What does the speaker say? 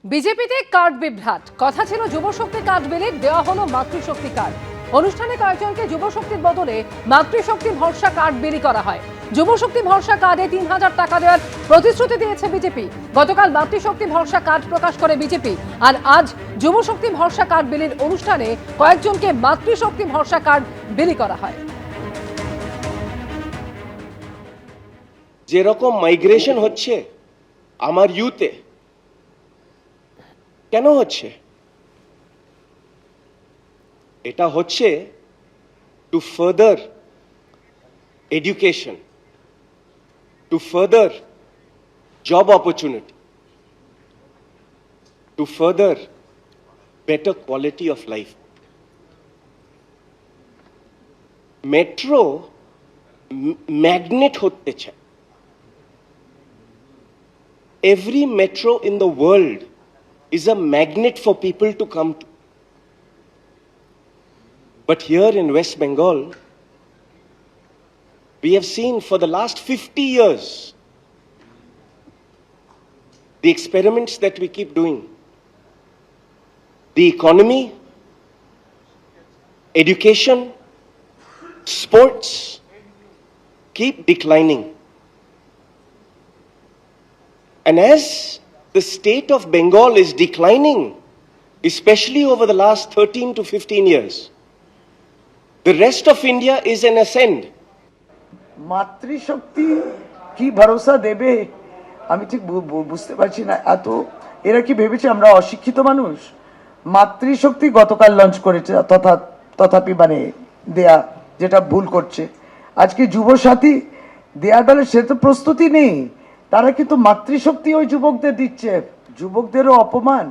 বিজেপিতে কার্ড বিভ্রাট। কথা ছিল যুবশক্তি কার্ড বিলি, দেওয়া হলো মাতৃশক্তি কার্ড। অনুষ্ঠানে কয়েকজনকে যুবশক্তির বদলে মাতৃশক্তি ভরসা কার্ড বিলি করা হয়। যুবশক্তি ভরসা কার্ডে ৩,০০০ টাকা দেওয়ার প্রতিশ্রুতি দিয়েছে বিজেপি। গতকাল মাতৃশক্তি ভরসা কার্ড প্রকাশ করে বিজেপি, আর আজ যুবশক্তি ভরসা কার্ড বিলির অনুষ্ঠানে কয়েকজনকে মাতৃশক্তি ভরসা কার্ড বিলি করা হয়। যেরকম মাইগ্রেশন হচ্ছে আমার ইউথে, কেন হচ্ছে? এটা হচ্ছে two further education, two further job opportunity, two further better quality of life. Metro magnet হতে চায়। Every metro in the world is a magnet for people to come to. But here in West Bengal, we have seen for the last 50 years the experiments that we keep doing. The economy, education, sports keep declining. And as the state of Bengal is declining, especially over the last 13 to 15 years, the rest of India is in ascend. মাতৃশক্তি কি ভরসা দেবে আমি ঠিক বুঝতে পারছি না। এরা কি ভেবেছে আমরা অশিক্ষিত মানুষ? মাতৃশক্তি গতকাল লঞ্চ করেছে, তথাপি মানে দেয়া, যেটা ভুল করছে। আজকে যুবসাথী দেয়া বেলা সে তো প্রস্তুতি নেই, তারা কিন্তু মাতৃশক্তি ওই যুবকদের দিচ্ছে। যুবকদেরও অপমান।